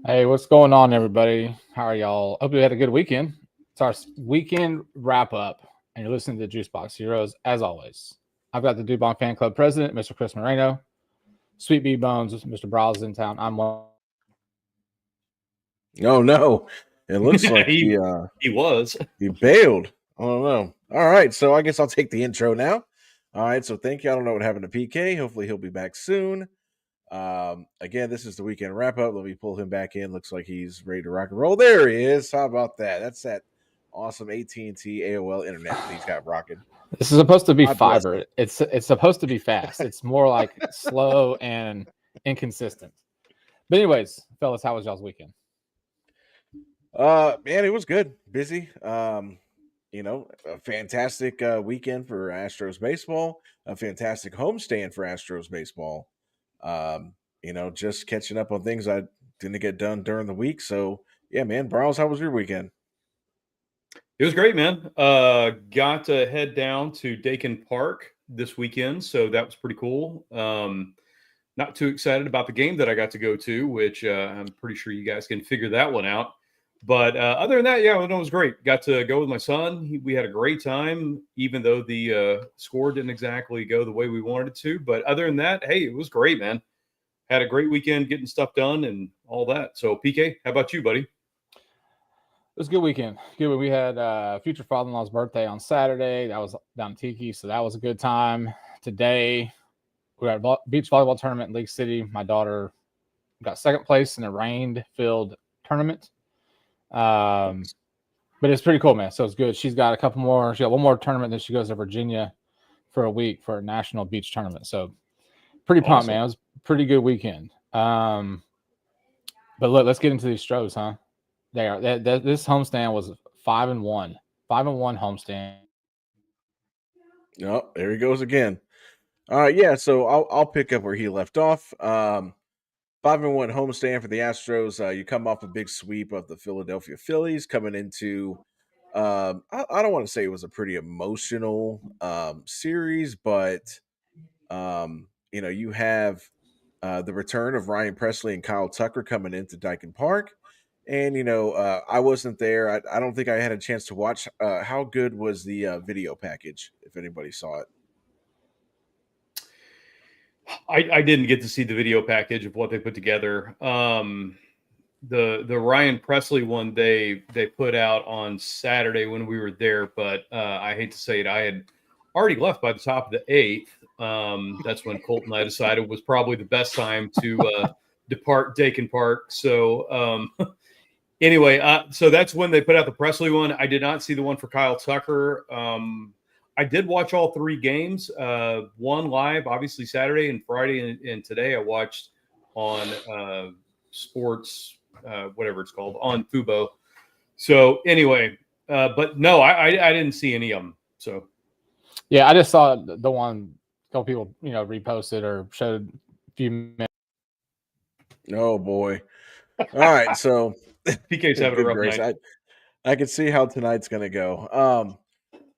Hey, what's going on, everybody? How are y'all? Hope you had a good weekend. It's our weekend wrap up, and you're listening to Juicebox Heroes as always. I've got the Dubon Fan Club president, Mr. Chris Moreno, Sweet Bee Bones, Mr. Brawls in town. I'm one. Oh no, it looks like he he was. he bailed. I don't know. All right, so I guess I'll take the intro now. All right, so thank you. I don't know what happened to PK. Hopefully he'll be back soon. Again, this is the weekend wrap up. Let me pull him back in. Looks like he's ready to rock and roll. There he is. How about that? That's that awesome AT&T AOL internet that he's got rocking. This is supposed to be God bless fiber. him. It's supposed to be fast. It's more like slow and inconsistent. But anyways, fellas, how was y'all's weekend? Man, it was good. Busy. A fantastic weekend for Astros baseball. A fantastic homestand for Astros baseball. Just catching up on things I didn't get done during the week. So yeah, man. Browns, how was your weekend? It was great, man. Got to head down to Dakin Park this weekend, so that was pretty cool. Not too excited about the game that I got to go to, which I'm pretty sure you guys can figure that one out. But other than that, yeah, it was great. Got to go with my son. We had a great time, even though the score didn't exactly go the way we wanted it to. But other than that, hey, it was great, man. Had a great weekend getting stuff done and all that. So, PK, how about you, buddy? It was a good weekend. Good. We had future father-in-law's birthday on Saturday. That was down in Tiki, so that was a good time. Today, we were at a beach volleyball tournament in Lake City. My daughter got second place in a rain-filled tournament. But it's pretty cool, man. So it's good. She's got a couple more. She got one more tournament. Then she goes to Virginia for a week for a national beach tournament. So pretty pumped, man. It was a pretty good weekend. But look, let's get into these Stros, huh? They are. This homestand was 5-1, 5-1 homestand. Oh, there he goes again. All right, yeah. So I'll pick up where he left off. 5-1 homestand for the Astros. You come off a big sweep of the Philadelphia Phillies, coming into. I don't want to say it was a pretty emotional series, but you have the return of Ryan Presley and Kyle Tucker coming into Dyken Park. And, I wasn't there. I don't think I had a chance to watch. How good was the video package, if anybody saw it? I didn't get to see the video package of what they put together. The Ryan Presley one they put out on Saturday when we were there, but I hate to say it, I had already left by the top of the eighth. That's when Colt and I decided was probably the best time to depart Dakin Park. So anyway, so that's when they put out the Presley one. I did not see the one for Kyle Tucker. I did watch all three games. One live, obviously Saturday and Friday, and today I watched on sports, whatever it's called, on Fubo. So anyway, but no, I didn't see any of them. So yeah, I just saw the one. A couple people, reposted or showed a few minutes. Oh boy! All right, so PK's having a rough grace. night. I can see how tonight's gonna go.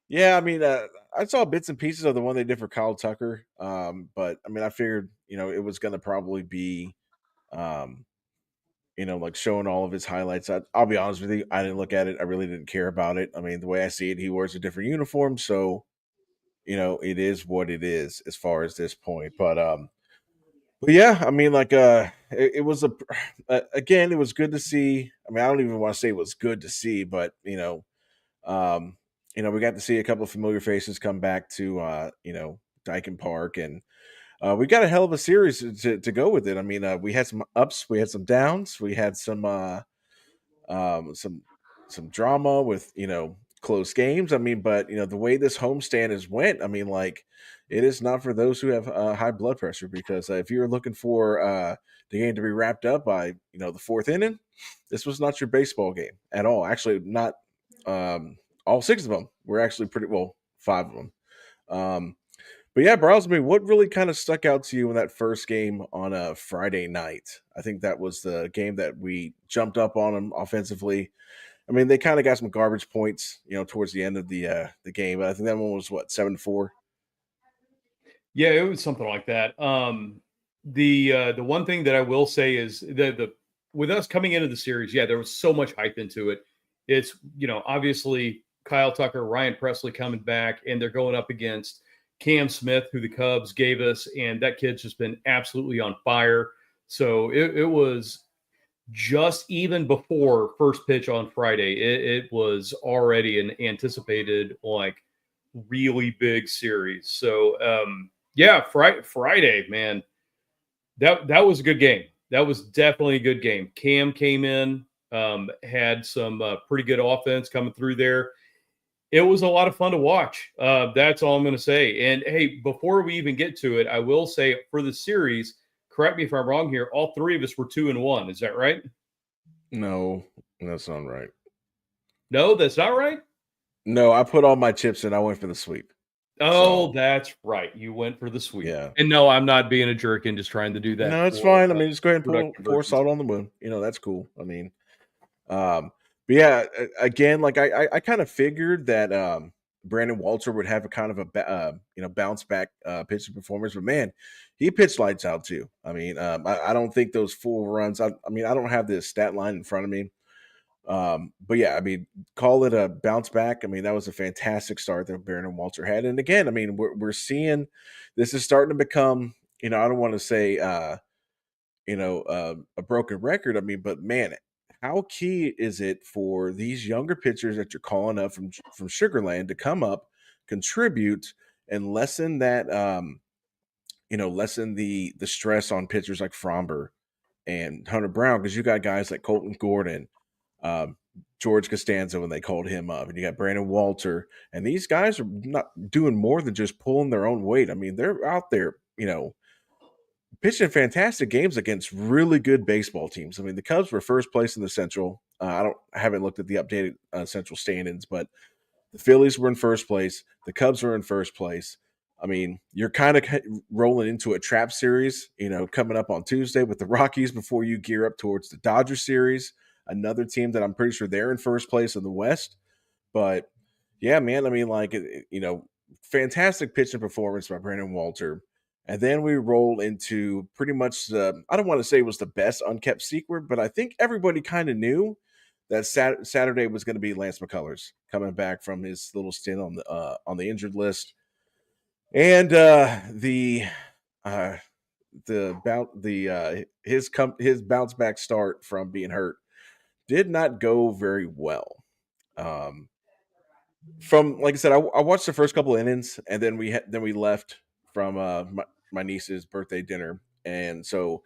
Yeah, I mean, I saw bits and pieces of the one they did for Kyle Tucker. But I mean, I figured, it was going to probably be, like showing all of his highlights. I'll be honest with you, I didn't look at it. I really didn't care about it. I mean, the way I see it, he wears a different uniform, so it is what it is as far as this point. But yeah, I mean, like, it was again, it was good to see. I mean, I don't even want to say it was good to see, but we got to see a couple of familiar faces come back to Dyken Park, and we got a hell of a series to go with it. I mean, we had some ups, we had some downs, we had some drama with close games. I mean, but the way this homestand has went, I mean, like, it is not for those who have high blood pressure, because if you're looking for the game to be wrapped up by the fourth inning, this was not your baseball game at all. Actually, not. All six of them were actually pretty well, five of them. But yeah, Browse, me, what really kind of stuck out to you in that first game on a Friday night? I think that was the game that we jumped up on them offensively. I mean, they kind of got some garbage points, towards the end of the game. But I think that one was 7-4. Yeah, it was something like that. The one thing that I will say is the with us coming into the series, there was so much hype into it. It's, obviously Kyle Tucker, Ryan Presley coming back, and they're going up against Cam Smith, who the Cubs gave us, and that kid's just been absolutely on fire. So it was just even before first pitch on Friday, it was already an anticipated, like, really big series. So, Friday, man, that was a good game. That was definitely a good game. Cam came in, had some pretty good offense coming through there. It was a lot of fun to watch. That's all I'm going to say. And hey, before we even get to it, I will say for the series, correct me if I'm wrong here, all three of us were 2-1. Is that right? No, that's not right. No, that's not right. No, I put all my chips in. I went for the sweep. Oh, that's right. You went for the sweep. Yeah. And no, I'm not being a jerk and just trying to do that. No, it's fine. I mean, just go ahead and pour salt on the wound. That's cool. I mean, but yeah, again, like I kind of figured that Brandon Walter would have a kind of a bounce back pitching performance, but man, he pitched lights out too. I mean, I don't think those full runs. I mean, I don't have the stat line in front of me. But yeah, I mean, call it a bounce back. I mean, that was a fantastic start that Brandon Walter had. And again, I mean, we're seeing this is starting to become, I don't want to say, a broken record. I mean, but man, how key is it for these younger pitchers that you're calling up from Sugarland to come up, contribute, and lessen that, lessen the stress on pitchers like Fromber and Hunter Brown, because you got guys like Colton Gordon, George Costanza when they called him up, and you got Brandon Walter, and these guys are not doing more than just pulling their own weight. I mean, they're out there, pitching fantastic games against really good baseball teams. I mean, the Cubs were first place in the Central. I haven't looked at the updated Central standings, but the Phillies were in first place. The Cubs were in first place. I mean, you're kind of rolling into a trap series, coming up on Tuesday with the Rockies before you gear up towards the Dodger series, another team that I'm pretty sure they're in first place in the West. But yeah, man, I mean, like, fantastic pitching performance by Brandon Walter. And then we roll into pretty much I don't want to say it was the best unkept secret, but I think everybody kind of knew that Saturday was going to be Lance McCullers coming back from his little stint on the injured list. And his bounce back start from being hurt did not go very well. From, like I said, I watched the first couple innings, and then we left from my niece's birthday dinner, and so,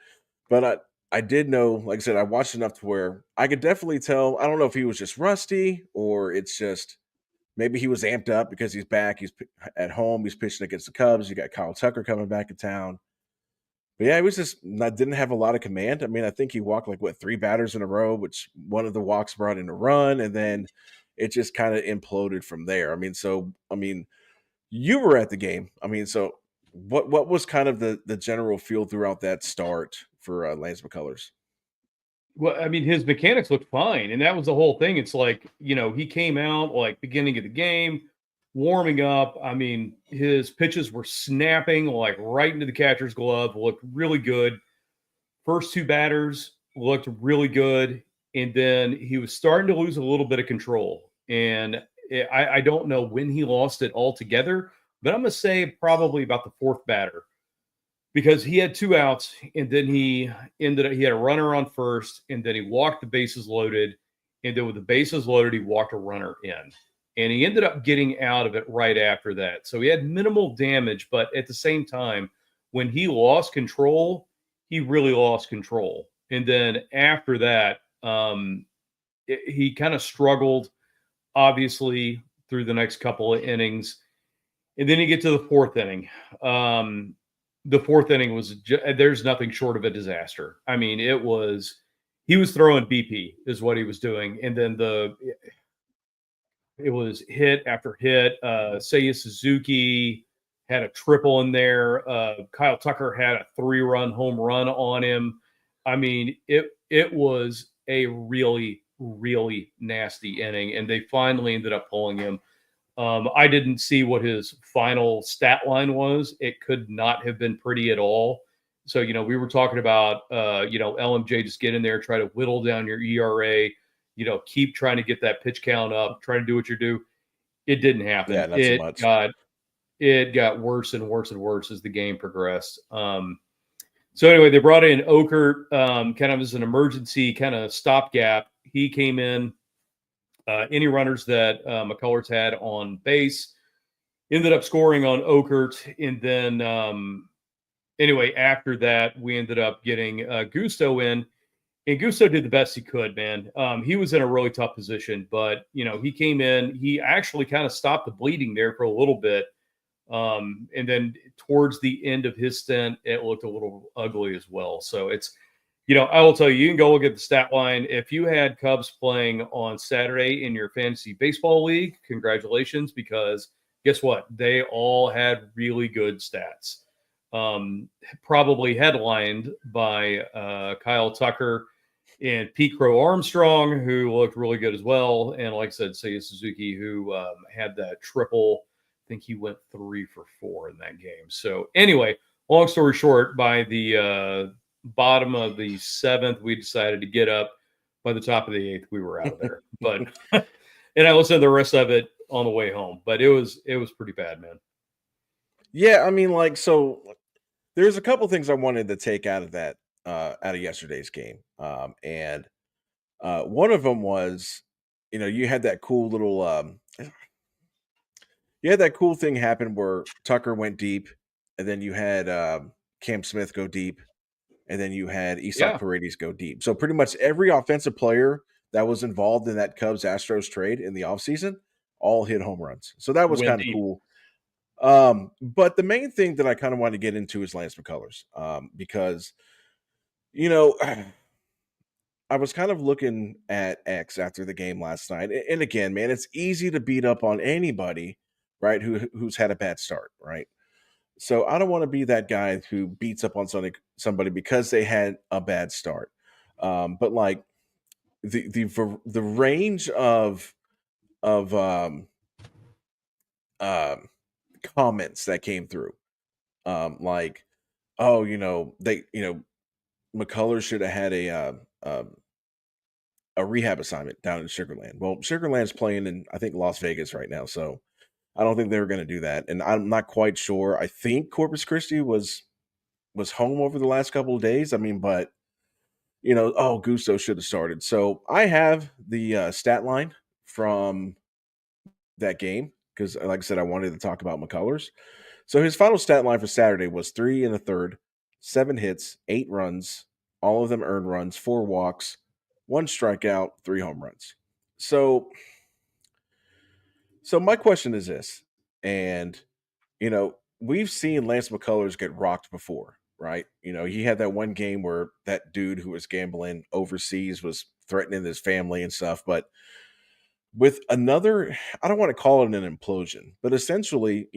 but I did know, like I said, I watched enough to where I could definitely tell. I don't know if he was just rusty or it's just maybe he was amped up because he's back. He's at home. He's pitching against the Cubs. You got Kyle Tucker coming back in town. But yeah, he was just didn't have a lot of command. I mean, I think he walked 3 batters in a row, which one of the walks brought in a run, and then it just kind of imploded from there. I mean, you were at the game. I mean, so what was kind of the general feel throughout that start for Lance McCullers? Well, I mean, his mechanics looked fine, and that was the whole thing. It's like, he came out beginning of the game, warming up. I mean, his pitches were snapping right into the catcher's glove, looked really good. First 2 batters looked really good, and then he was starting to lose a little bit of control. And I don't know when he lost it altogether, but I'm going to say probably about the 4th batter, because he had 2 outs, and then he had a runner on first, and then he walked the bases loaded, and then with the bases loaded, he walked a runner in. And he ended up getting out of it right after that. So he had minimal damage, but at the same time, when he lost control, he really lost control. And then after that, he kind of struggled, obviously, through the next couple of innings. And then you get to the 4th inning. The 4th inning was there's nothing short of a disaster. I mean, he was throwing BP is what he was doing. And then it was hit after hit. Seiya Suzuki had a triple in there. Kyle Tucker had a 3-run home run on him. I mean, it was a really, really nasty inning, and they finally ended up pulling him. I didn't see what his final stat line was. It could not have been pretty at all. So, we were talking about, LMJ, just get in there, try to whittle down your ERA, keep trying to get that pitch count up, try to do what you do. It didn't happen. Yeah, not so much. It got worse and worse and worse as the game progressed. So anyway, they brought in Okert kind of as an emergency kind of stopgap. He came in. Any runners that McCullers had on base ended up scoring on Okert. And then anyway, after that, we ended up getting Gusto in. And Gusto did the best he could, man. He was in a really tough position, but, he came in. He actually kind of stopped the bleeding there for a little bit. And then towards the end of his stint, it looked a little ugly as well. So it's, I will tell you, you can go look at the stat line. If you had Cubs playing on Saturday in your fantasy baseball league, congratulations, because guess what? They all had really good stats. Probably headlined by Kyle Tucker and Pete Crow Armstrong, who looked really good as well. And like I said, Seiya Suzuki, who had that triple. I think he went 3 for 4 in that game. So anyway, long story short, by the bottom of the 7th, we decided to get up. By the top of the 8th, we were out of there. But and I listened to the rest of it on the way home. But it was pretty bad, man. Yeah, I mean, so there's a couple things I wanted to take out of that out of yesterday's game. And one of them was, you had that cool little you had that cool thing happen where Tucker went deep, and then you had Cam Smith go deep, and then you had Isak Paredes go deep. So pretty much every offensive player that was involved in that Cubs-Astros trade in the offseason all hit home runs. So that was kind of cool. But the main thing that I kind of want to get into is Lance McCullers, because, I was kind of looking at X after the game last night. And again, man, it's easy to beat up on anybody, right, who's had a bad start, right? So I don't want to be that guy who beats up on somebody because they had a bad start. But like the range of comments that came through, like, oh, McCullers should have had a rehab assignment down in Sugarland. Well, Sugarland's playing in, I think, Las Vegas right now, so I don't think they were going to do that. And I'm not quite sure. I think Corpus Christi was home over the last couple of days. I mean, but Gusto should have started. So I have the stat line from that game because, like I said, I wanted to talk about McCullers. So his final stat line for Saturday was 3 1/3, 7 hits, 8 runs, all of them earned runs, 4 walks, 1 strikeout, 3 home runs. So my question is this, and we've seen Lance McCullers get rocked before, right? He had that one game where that dude who was gambling overseas was threatening his family and stuff, but with another, I don't want to call it an implosion, but essentially,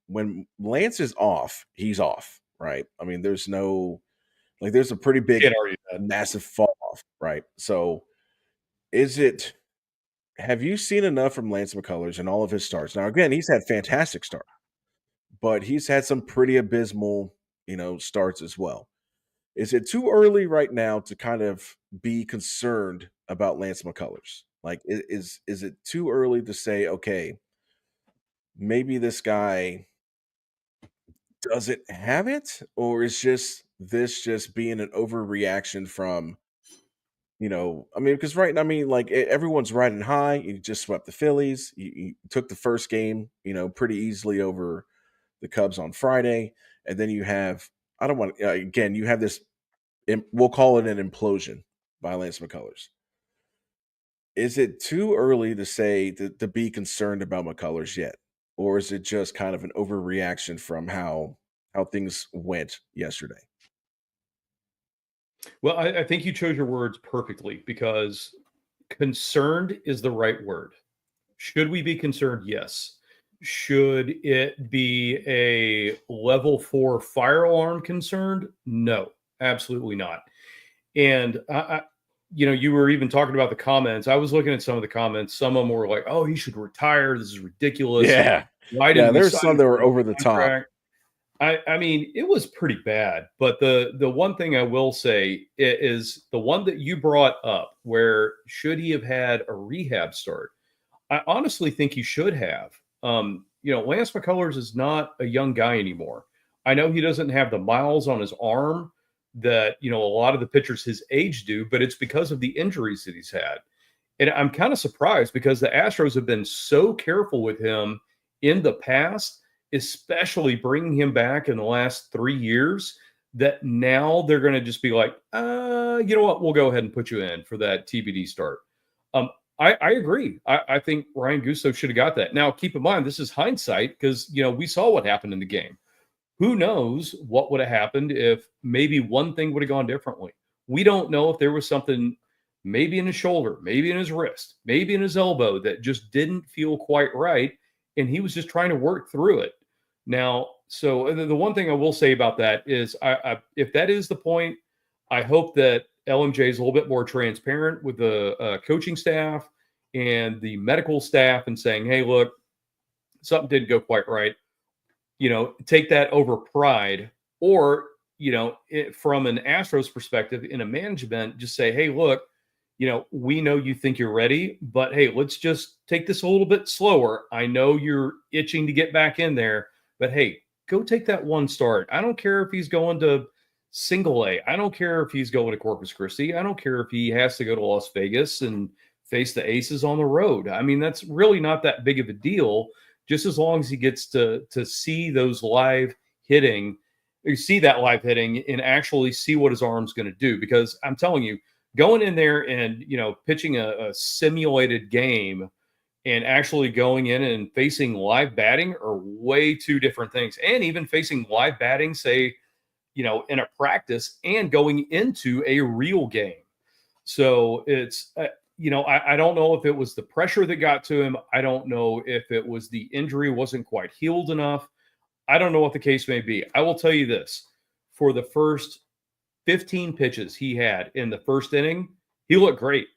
when Lance is off, he's off, right? I mean, there's a pretty big, massive fall off, right? So have you seen enough from Lance McCullers and all of his starts? Now, again, he's had fantastic starts, but he's had some pretty abysmal, starts as well. Is it too early right now to kind of be concerned about Lance McCullers? Like, is it too early to say, okay, maybe this guy doesn't have it, or is this just being an overreaction from, because everyone's riding high. You just swept the Phillies. You took the first game, pretty easily over the Cubs on Friday. And then you have, you have this, we'll call it an implosion by Lance McCullers. Is it too early to say to be concerned about McCullers yet? Or is it just kind of an overreaction from how things went yesterday? Well, I think you chose your words perfectly, because concerned is the right word. Should we be concerned? Yes. Should it be a level 4 fire alarm concerned? No, absolutely not. And you were even talking about the comments. I was looking at some of the comments. Some of them were like, "Oh, he should retire. This is ridiculous." Yeah. Why didn't there's some that were over the top. I mean, it was pretty bad. But the one thing I will say is the one that you brought up, where should he have had a rehab start? I honestly think he should have. Lance McCullers is not a young guy anymore. I know he doesn't have the miles on his arm that, a lot of the pitchers his age do, but it's because of the injuries that he's had. And I'm kind of surprised because the Astros have been so careful with him in the past, especially bringing him back in the last 3 years, that now they're going to just be like, you know what, we'll go ahead and put you in for that TBD start. I agree. I think Ryan Gusto should have got that. Now, keep in mind, this is hindsight because, we saw what happened in the game. Who knows what would have happened if maybe one thing would have gone differently. We don't know if there was something maybe in his shoulder, maybe in his wrist, maybe in his elbow that just didn't feel quite right. And he was just trying to work through it. Now, so the one thing I will say about that is if that is the point, I hope that LMJ is a little bit more transparent with the coaching staff and the medical staff and saying, hey, look, something didn't go quite right. Take that over pride, or, from an Astros perspective in a management, just say, hey, look, we know you think you're ready, but hey, let's just take this a little bit slower. I know you're itching to get back in there, but hey, go take that one start. I don't care if he's going to single A. I don't care if he's going to Corpus Christi. I don't care if he has to go to Las Vegas and face the Aces on the road. I mean, that's really not that big of a deal, just as long as he gets to see those live hitting, or see that live hitting and actually see what his arm's going to do. Because I'm telling you, going in there and, pitching a simulated game and actually going in and facing live batting are way two different things. And even facing live batting, say, in a practice and going into a real game. So it's, I don't know if it was the pressure that got to him. I don't know if it was the injury wasn't quite healed enough. I don't know what the case may be. I will tell you this. For the first 15 pitches he had in the first inning, he looked great.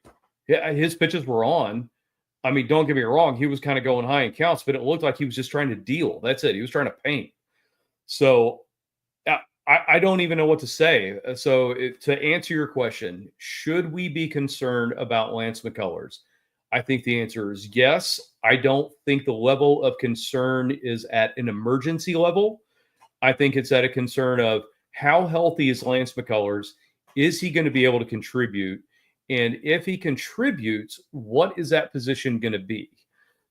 His pitches were on. I mean, don't get me wrong. He was kind of going high in counts, but it looked like he was just trying to deal. That's it. He was trying to paint. So I don't even know what to say. So to answer your question, should we be concerned about Lance McCullers? I think the answer is yes. I don't think the level of concern is at an emergency level. I think it's at a concern of how healthy is Lance McCullers? Is he going to be able to contribute? And if he contributes, what is that position going to be?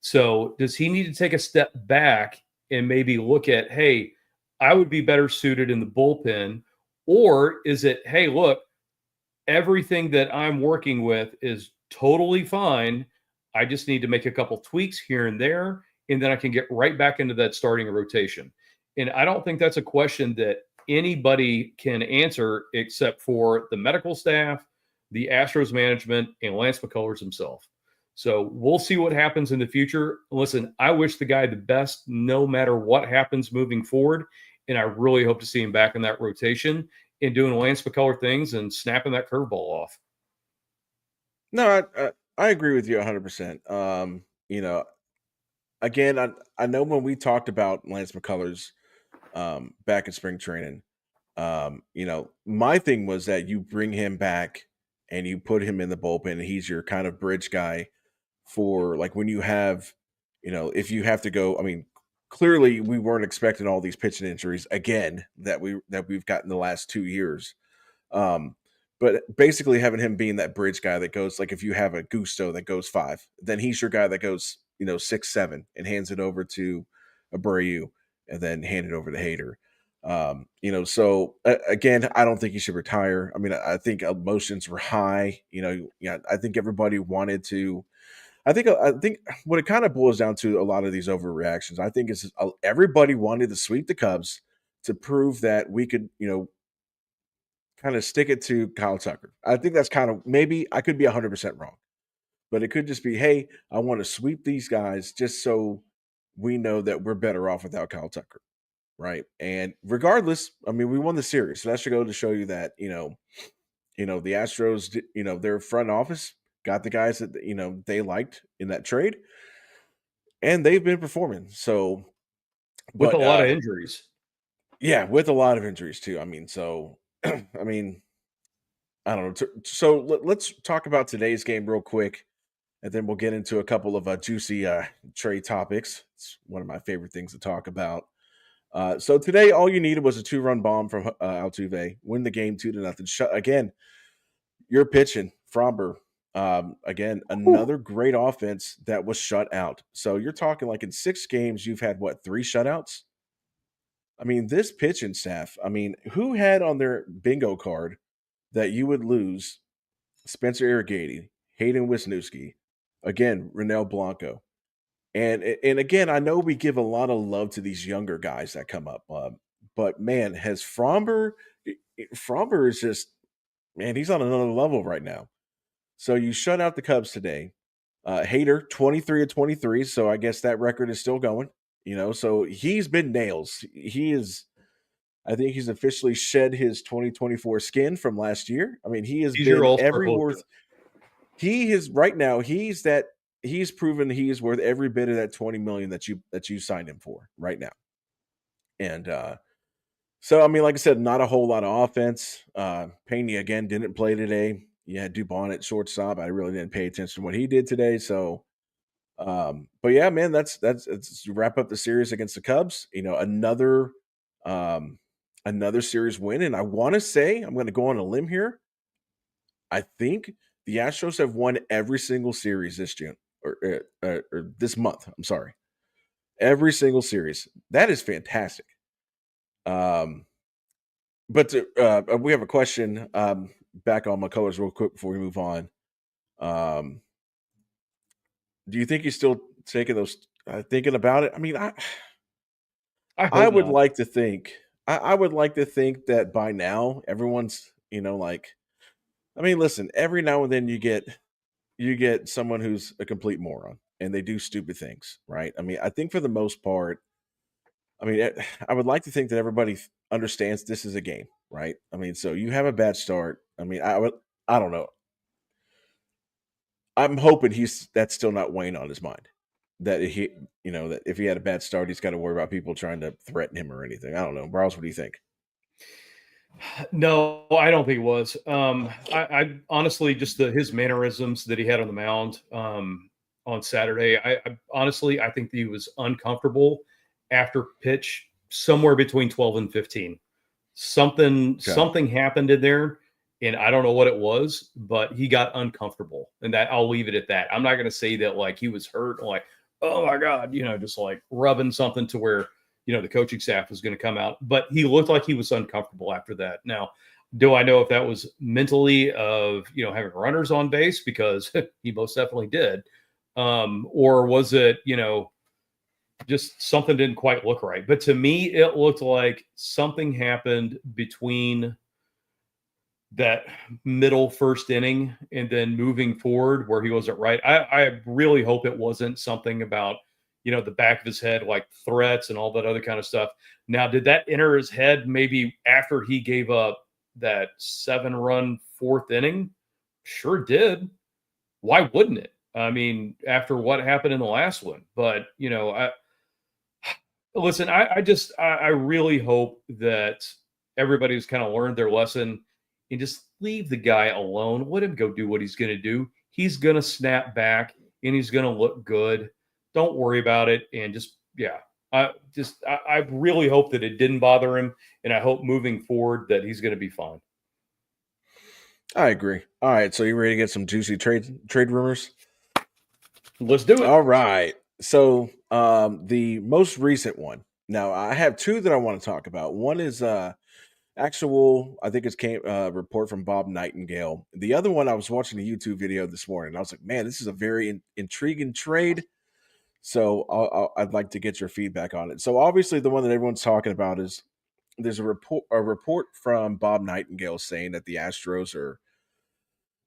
So does he need to take a step back and maybe look at, hey, I would be better suited in the bullpen? Or is it, hey, look, everything that I'm working with is totally fine. I just need to make a couple tweaks here and there, and then I can get right back into that starting rotation. And I don't think that's a question that anybody can answer except for the medical staff, the Astros management, and Lance McCullers himself. So we'll see what happens in the future. Listen, I wish the guy the best no matter what happens moving forward. And I really hope to see him back in that rotation and doing Lance McCullers things and snapping that curveball off. No, I agree with you 100%. Again, I know when we talked about Lance McCullers back in spring training, my thing was that you bring him back and you put him in the bullpen and he's your kind of bridge guy for like when you have, if you have to go. I mean, clearly we weren't expecting all these pitching injuries again that we've gotten the last 2 years. But basically having him being that bridge guy that goes, like if you have a Gusto that goes 5, then he's your guy that goes, 6, 7 and hands it over to Abreu and then hand it over to Hader. So again, I don't think he should retire. I mean, I think emotions were high. I think everybody wanted to. I think what it kind of boils down to a lot of these overreactions. I think is everybody wanted to sweep the Cubs to prove that we could, kind of stick it to Kyle Tucker. I think that's kind of, maybe I could be 100% wrong, but it could just be, hey, I want to sweep these guys just so we know that we're better off without Kyle Tucker. Right. And regardless, I mean, we won the series. So that should go to show you that, the Astros, their front office got the guys that, they liked in that trade. And they've been performing. So, with a lot of injuries. Yeah, with a lot of injuries too. I mean, so I mean, I don't know. So let's talk about today's game real quick, and then we'll get into a couple of juicy trade topics. It's one of my favorite things to talk about. So today, all you needed was a 2-run bomb from Altuve, win the game 2-0. Again, you're pitching Fromber. Again, another great offense that was shut out. So you're talking like in 6 games, you've had what, 3 shutouts? I mean, this pitching staff. I mean, who had on their bingo card that you would lose Spencer Irrigati, Hayden Wisniewski, again, Renel Blanco. And again, I know we give a lot of love to these younger guys that come up, but man, has Fromber is just, man, he's on another level right now. So you shut out the Cubs today. Hader 23 of 23, so I guess that record is still going. So he's been nails. I think he's officially shed his 2024 skin from last year. I mean, he has been every worth. He is right now. He's proven he is worth every bit of that $20 million that you signed him for right now. And so I mean, like I said, not a whole lot of offense. Pena again didn't play today. You had Dubon at shortstop. I really didn't pay attention to what he did today. So, but yeah, man, that's wrap up the series against the Cubs. Another series win, and I want to say I'm going to go on a limb here. I think the Astros have won every single series this June or this month. I'm sorry, every single series. That is fantastic. But we have a question back on McCullers real quick before we move on. Do you think he's still taking those? Thinking about it? I mean, I would like to think. I would like to think that by now everyone's like. I mean, listen. Every now and then you get someone who's a complete moron and they do stupid things, right? I mean, I think for the most part, I mean, I would like to think that everybody understands this is a game, right? I mean, so you have a bad start. I mean, I don't know. I'm hoping that's still not weighing on his mind. That that if he had a bad start, he's got to worry about people trying to threaten him or anything. I don't know. Browse, what do you think? No, I don't think it was. I honestly just his mannerisms that he had on the mound on Saturday. I honestly think that he was uncomfortable after pitch somewhere between 12 and 15. Something happened in there, and I don't know what it was, but he got uncomfortable, and that I'll leave it at that. I'm not going to say that like he was hurt, like oh my god, just like rubbing something to where the coaching staff was going to come out, but he looked like he was uncomfortable after that. Now, do I know if that was mentally of, having runners on base, because he most definitely did. Or was it, just something didn't quite look right. But to me, it looked like something happened between that middle first inning and then moving forward where he wasn't right. I really hope it wasn't something about, the back of his head, like threats and all that other kind of stuff. Now, did that enter his head maybe after he gave up that 7-run 4th inning? Sure did. Why wouldn't it? I mean, after what happened in the last one. But, listen, I really hope that everybody's kind of learned their lesson and just leave the guy alone. Let him go do what he's going to do. He's going to snap back and he's going to look good. Don't worry about it. And I really hope that it didn't bother him. And I hope moving forward that he's going to be fine. I agree. All right. So you ready to get some juicy trade rumors? Let's do it. All right. So the most recent one. Now I have 2 that I want to talk about. One is actual, I think it's report from Bob Nightingale. The other one, I was watching a YouTube video this morning. I was like, man, this is a very intriguing trade. So I'd like to get your feedback on it. So obviously the one that everyone's talking about is there's a report from Bob Nightingale saying that the Astros are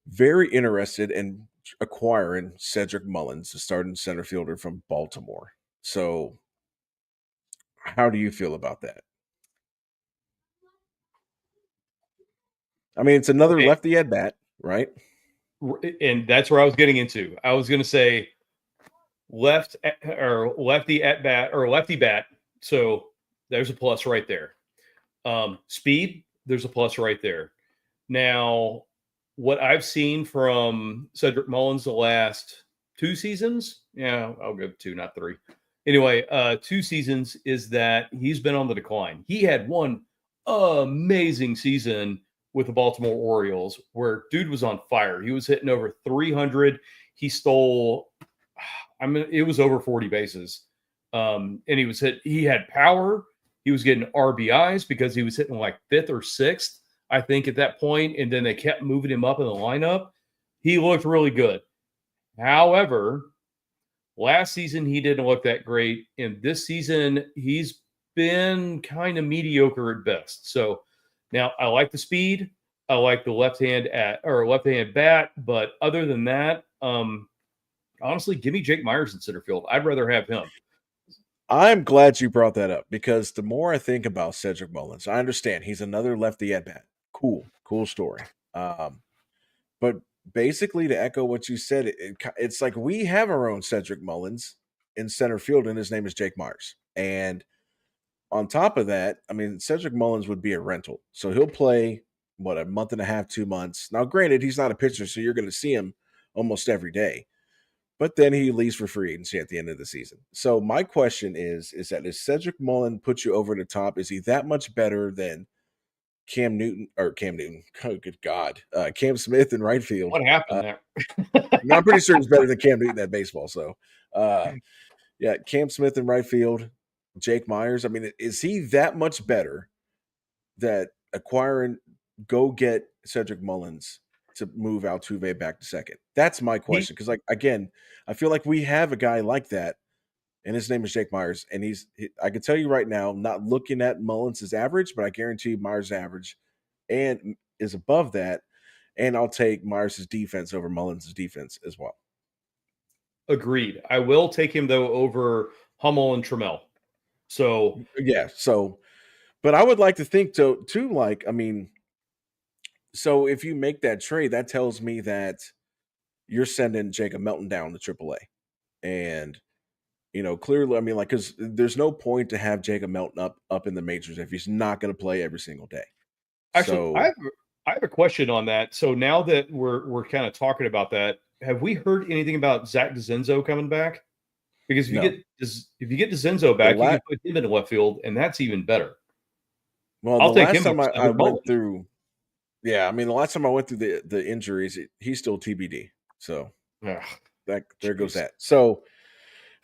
very interested in acquiring Cedric Mullins, the starting center fielder from Baltimore. So how do you feel about that? I mean, it's another lefty at bat, right? And that's where I was getting into. I was going to say lefty at bat or lefty bat. So there's a plus right there. Speed, there's a plus right there. Now, what I've seen from Cedric Mullins the last 2 seasons, I'll go 2, not 3. Anyway, 2 seasons is that he's been on the decline. He had one amazing season with the Baltimore Orioles where dude was on fire. He was hitting over 300. He stole, it was over 40 bases. And he had power. He was getting RBIs because he was hitting like 5th or 6th, I think, at that point. And then they kept moving him up in the lineup. He looked really good. However, last season, he didn't look that great. And this season, he's been kind of mediocre at best. So now I like the speed. I like the left-hand bat. But other than that, honestly, give me Jake Myers in center field. I'd rather have him. I'm glad you brought that up because the more I think about Cedric Mullins, I understand he's another lefty at bat. Cool story. But basically, to echo what you said, it's like we have our own Cedric Mullins in center field, and his name is Jake Myers. And on top of that, I mean, Cedric Mullins would be a rental. So he'll play, a month and a half, 2 months. Now, granted, he's not a pitcher, so you're going to see him almost every day. But then he leaves for free agency at the end of the season. So my question is does Cedric Mullins put you over the top? Is he that much better than Cam Newton? Oh, good God. Cam Smith in right field. What happened there? I'm pretty sure he's better than Cam Newton at baseball. So, Cam Smith in right field, Jake Myers. I mean, is he that much better that go get Cedric Mullins to move Altuve back to second? That's my question. Because, again, I feel like we have a guy like that, and his name is Jake Myers. And I can tell you right now, not looking at Mullins' average, but I guarantee you Myers' average and is above that. And I'll take Myers' defense over Mullins' defense as well. Agreed. I will take him, though, over Hummel and Trammell. So, yeah. But I would like to think, too, so if you make that trade, that tells me that you're sending Jacob Melton down to AAA. And, clearly, because there's no point to have Jacob Melton up in the majors if he's not going to play every single day. Actually, I have a question on that. So now that we're kind of talking about that, have we heard anything about Zach DeZenzo coming back? Because if you get DeZenzo back, you can put him in left field, and that's even better. Well, the last time I went through, the last time I went through the injuries, he's still TBD. So there goes that. So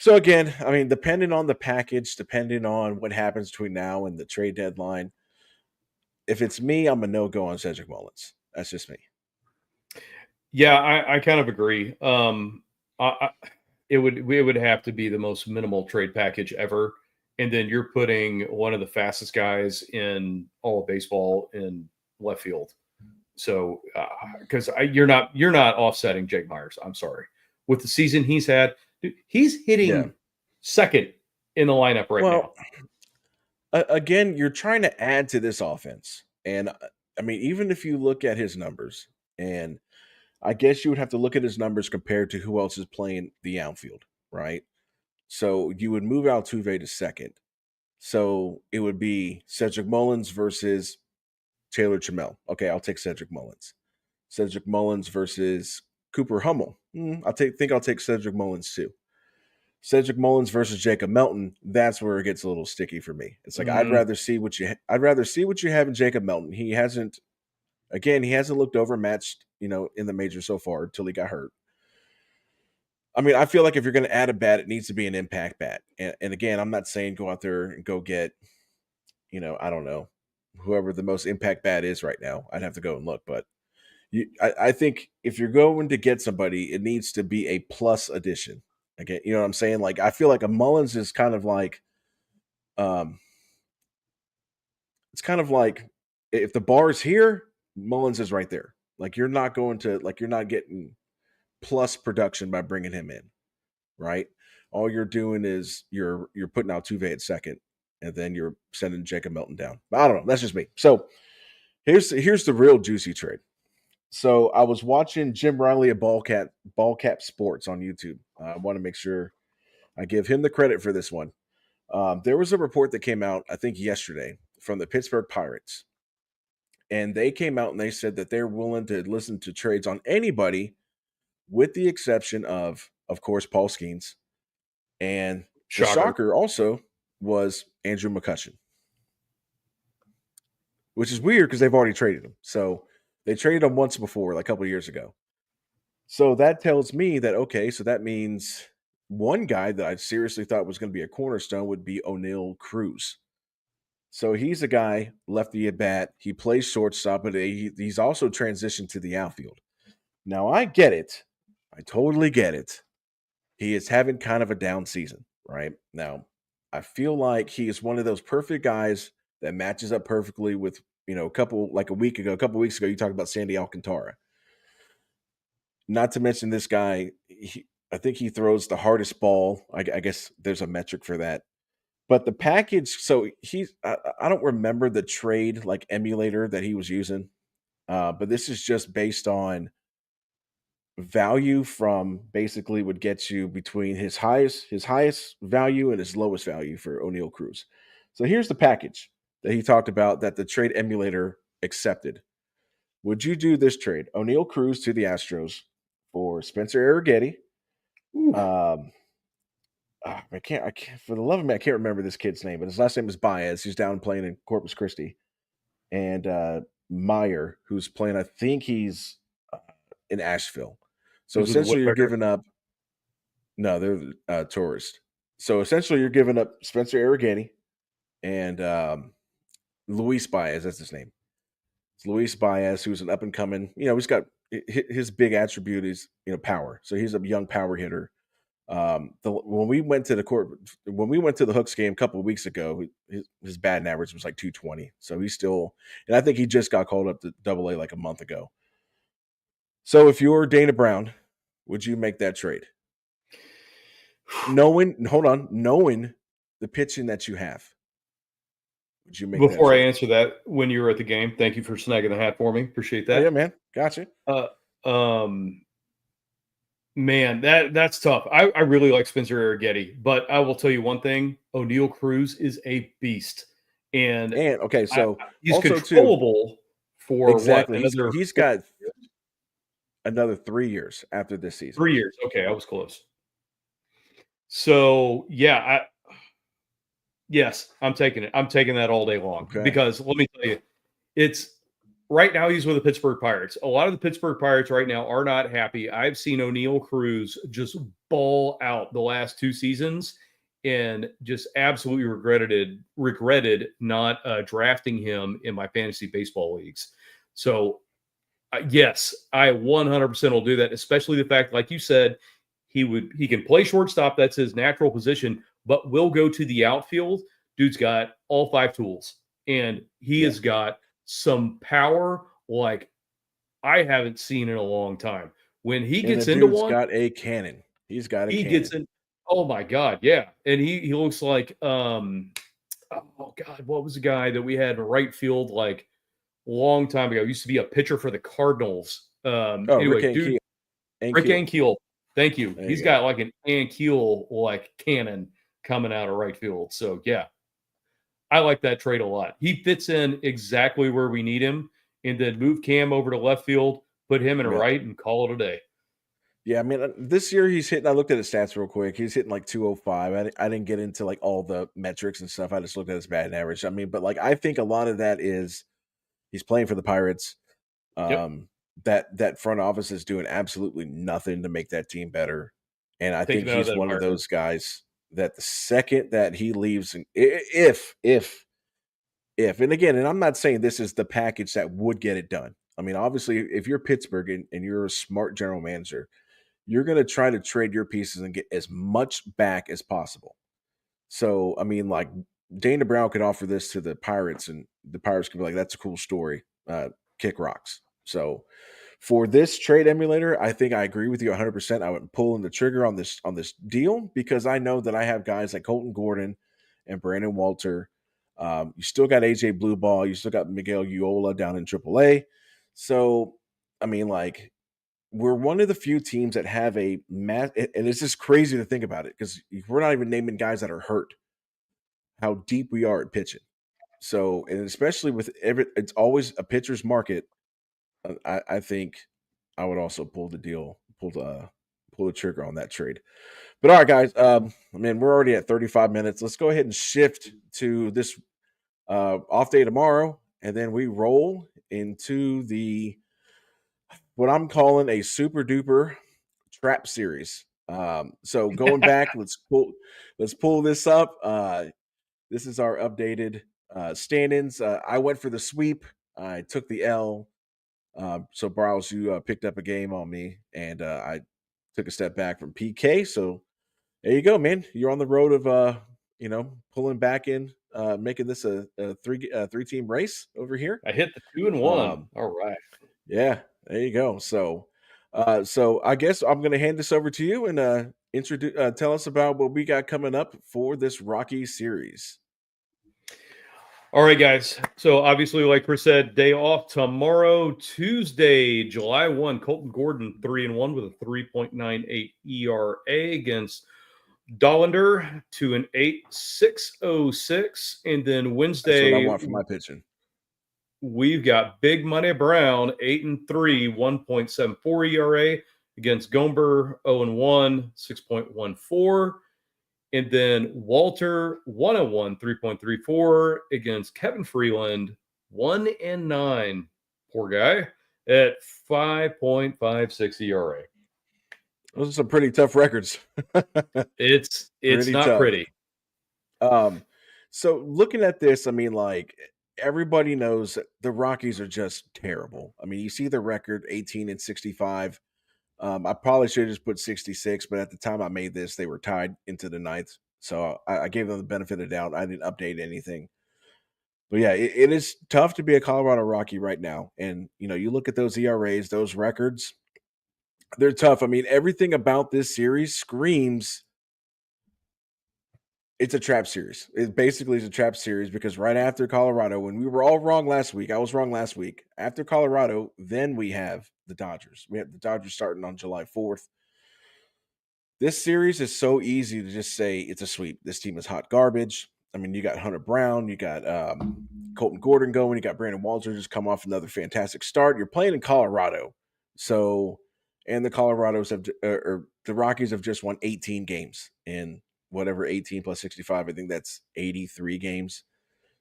again, depending on the package, depending on what happens between now and the trade deadline, if it's me, I'm a no-go on Cedric Mullins. That's just me. Yeah, I kind of agree. It would have to be the most minimal trade package ever, and then you're putting one of the fastest guys in all of baseball in left field. So, because you're not offsetting Jake Myers. I'm sorry, with the season he's had, dude, he's hitting second in the lineup right now. Again, you're trying to add to this offense, and even if you look at his numbers, and I guess you would have to look at his numbers compared to who else is playing the outfield, right? So you would move Altuve to second. So it would be Cedric Mullins versus Taylor Trammell. Okay, I'll take Cedric Mullins. Cedric Mullins versus Cooper Hummel. I'll take Cedric Mullins too. Cedric Mullins versus Jacob Melton. That's where it gets a little sticky for me. It's like I'd rather see what you have in Jacob Melton. He hasn't looked overmatched, in the major so far until he got hurt. I feel like if you're going to add a bat, it needs to be an impact bat. And again, I'm not saying go out there and go get, I don't know, whoever the most impact bat is right now. I'd have to go and look. But I think if you're going to get somebody, it needs to be a plus addition. Again, you know what I'm saying? Like, I feel like a Mullins is kind of like, it's kind of like if the bar is here, Mullins is right there. Like, you're not getting plus production by bringing him in, right? All you're doing is you're putting Altuve at second, and then you're sending Jacob Melton down. But I don't know. That's just me. So here's the real juicy trade. So I was watching Jim Riley at Ballcap Sports on YouTube. I want to make sure I give him the credit for this one. There was a report that came out, I think yesterday, from the Pittsburgh Pirates. And they came out and they said that they're willing to listen to trades on anybody, with the exception of course, Paul Skeens. And the shocker also was Andrew McCutchen, which is weird because they've already traded him. So they traded him once before, like a couple of years ago. So that tells me that, okay, so that means one guy that I seriously thought was going to be a cornerstone would be O'Neal Cruz. So he's a guy, lefty at bat. He plays shortstop, but he's also transitioned to the outfield. Now, I get it. I totally get it. He is having kind of a down season, right? Now, I feel like he is one of those perfect guys that matches up perfectly with, a couple weeks ago, you talked about Sandy Alcantara. Not to mention this guy, I think he throws the hardest ball. I guess there's a metric for that. But the package, so I don't remember the trade emulator that he was using, but this is just based on value from basically would get you between his highest value and his lowest value for O'Neal Cruz. So here's the package that he talked about that the trade emulator accepted. Would you do this trade? O'Neal Cruz to the Astros for Spencer Arrighetti. I can't for the love of me, I can't remember this kid's name, but his last name is Baez. He's down playing in Corpus Christi. And Meyer, who's playing, I think he's in Asheville. So essentially you're giving up, no, they're tourists. So essentially you're giving up Spencer Arrighetti and Luis Baez, that's his name. It's Luis Baez, who's an up and coming, he's got his big attribute is, power. So he's a young power hitter. When we went to the Hooks game a couple of weeks ago, his batting average was like 220. So he's still, and I think he just got called up to Double A like a month ago. So if you're Dana Brown, would you make that trade? Knowing the pitching that you have, would you make before that I answer that, when you were at the game, thank you for snagging the hat for me. Appreciate that. Oh, yeah, man. Gotcha. Man, that's tough. I really like Spencer Arrighetti, but I will tell you one thing: O'Neal Cruz is a beast, and okay, so he's controllable for exactly. What? He's got another 3 years after this season. 3 years. Okay, I was close. So yeah, yes, I'm taking it. I'm taking that all day long because let me tell you, it's. Right now, he's with the Pittsburgh Pirates. A lot of the Pittsburgh Pirates right now are not happy. I've seen O'Neal Cruz just ball out the last 2 seasons and just absolutely regretted not drafting him in my fantasy baseball leagues. So, yes, I 100% will do that, especially the fact, like you said, he can play shortstop. That's his natural position, but will go to the outfield. Dude's got all 5 tools, and he has got some power like I haven't seen in a long time. When he gets into one, got a cannon. He's got a cannon. He gets in. Oh my God, yeah. And he looks like oh God, what was the guy that we had in right field like a long time ago? He used to be a pitcher for the Cardinals. Anyway, Rick Ankiel. Thank you. He's got like an Ankiel like cannon coming out of right field. So yeah. I like that trade a lot. He fits in exactly where we need him, and then move Cam over to left field, put him in right, and call it a day. Yeah, I mean, this year he's hitting. I looked at his stats real quick. He's hitting like 205. I didn't get into like all the metrics and stuff. I just looked at his batting average. I mean, but like I think a lot of that is he's playing for the Pirates. That front office is doing absolutely nothing to make that team better, and I think he's one of those guys that the second that he leaves, if, and again, and I'm not saying this is the package that would get it done. I mean, obviously, if you're Pittsburgh and you're a smart general manager, you're going to try to trade your pieces and get as much back as possible. So, I mean, like Dana Brown could offer this to the Pirates, and the Pirates could be like, "That's a cool story. Kick rocks." So, for this trade emulator, I think I agree with you 100%. I would pull in the trigger on this deal because I know that I have guys like Colton Gordon and Brandon Walter. You still got AJ Blueball. You still got Miguel Uola down in AAA. So, I mean, like, we're one of the few teams that have and it's just crazy to think about it because we're not even naming guys that are hurt, how deep we are at pitching. So, and especially with it's always a pitcher's market. I think I would also pull the trigger on that trade. But all right, guys. We're already at 35 minutes. Let's go ahead and shift to this off day tomorrow, and then we roll into what I'm calling a super duper trap series. So going back, let's pull this up. This is our updated stand-ins. I went for the sweep. I took the L. So Browse, you picked up a game on me, and I took a step back from PK. So there you go, man. You're on the road of pulling back in, making this a three team race over here. I hit the 2-1. All right. Yeah, there you go. So I guess I'm going to hand this over to you and tell us about what we got coming up for this Rockies series. All right, guys. So obviously, like Chris said, day off tomorrow, Tuesday, July 1. Colton Gordon 3-1 with a 3.98 ERA against Dollander to an 8.606, and then Wednesday, That's what I want for my pitching. We've got Big Money Brown 8-3, 1.74 ERA against Gomber 0-1, 6.14. And then Walter 101, 3.34 against Kevin Freeland 1-9. Poor guy at 5.56 ERA. Those are some pretty tough records. It's pretty not tough. Pretty. So looking at this, everybody knows the Rockies are just terrible. You see the record 18-65. I probably should have just put 66, but at the time I made this, they were tied into the ninth. So I gave them the benefit of the doubt. I didn't update anything. But yeah, it is tough to be a Colorado Rocky right now. And, you look at those ERAs, those records, they're tough. Everything about this series screams it's a trap series. It basically is a trap series because right after Colorado, when we were all wrong last week, I was wrong last week. After Colorado, then we have the Dodgers. We have the Dodgers starting on July 4th. This series is so easy to just say it's a sweep. This team is hot garbage. You got Hunter Brown, you got Colton Gordon going, you got Brandon Walter just come off another fantastic start. You're playing in Colorado. So, and the the Rockies have just won 18 games in whatever 18 plus 65, I think that's 83 games.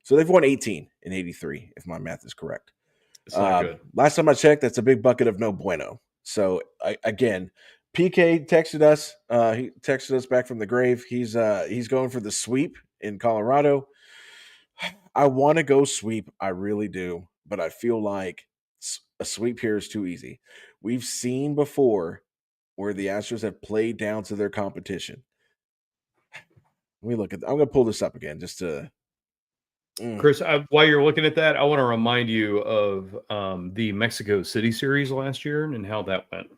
So they've won 18 in 83, if my math is correct. It's not good. Last time I checked, that's a big bucket of no bueno. So again, PK texted us. He texted us back from the grave. He's going for the sweep in Colorado. I want to go sweep. I really do, but I feel like a sweep here is too easy. We've seen before where the Astros have played down to their competition. I'm going to pull this up again just to. Chris, while you're looking at that, I want to remind you of the Mexico City series last year and how that went.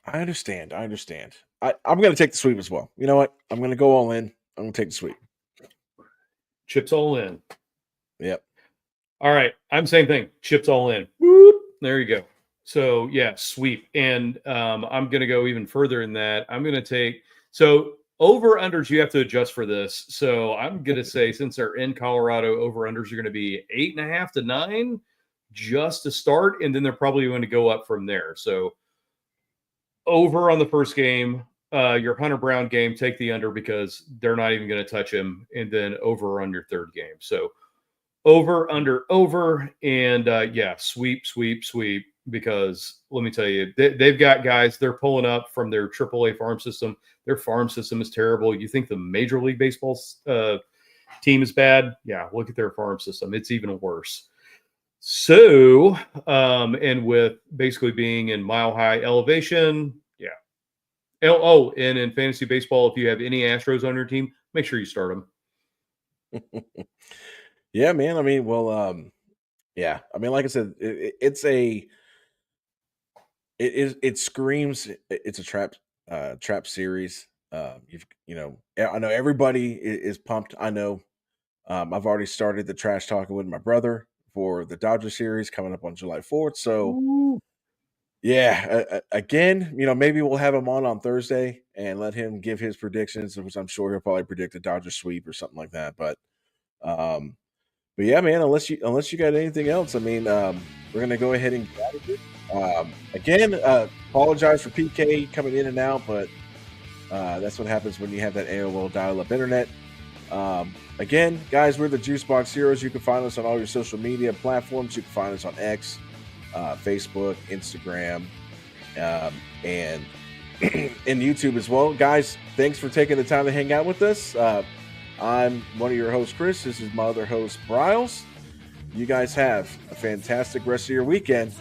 I understand. I'm going to take the sweep as well. You know what? I'm going to go all in. I'm going to take the sweep. Chips all in. Yep. All right. I'm same thing. Chips all in. Whoop. There you go. So, yeah, sweep. And I'm going to go even further in that. I'm going to take – so over-unders, you have to adjust for this. So I'm going to say since they're in Colorado, over-unders are going to be 8.5 to 9 just to start, and then they're probably going to go up from there. So over on the first game, your Hunter Brown game, take the under because they're not even going to touch him, and then over on your third game. So over, under, over, and sweep, because let me tell you, they've got guys, they're pulling up from their AAA farm system. Their farm system is terrible. You think the Major League Baseball team is bad? Yeah, look at their farm system. It's even worse. So, and with basically being in mile-high elevation, yeah. Oh, and in fantasy baseball, if you have any Astros on your team, make sure you start them. Yeah, man. Yeah. Like I said, it screams it's a trap series. I know everybody is pumped. I know. I've already started the trash talking with my brother for the Dodger series coming up on July 4th. So, yeah, again, maybe we'll have him on Thursday and let him give his predictions, which I'm sure he'll probably predict a Dodger sweep or something like that. But But yeah, man, unless you got anything else, I mean, we're gonna go ahead and get out of here. Again, apologize for PK coming in and out, but that's what happens when you have that AOL dial-up internet. Again, guys, we're the Juicebox Heroes. You can find us on all your social media platforms. You can find us on X, Facebook, Instagram, and and YouTube as well. Guys, thanks for taking the time to hang out with us. I'm one of your hosts, Chris. This is my other host, Bryles. You guys have a fantastic rest of your weekend.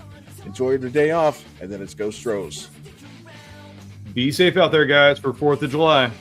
Enjoy the day off, and then it's Go Stros. Be safe out there, guys, for 4th of July.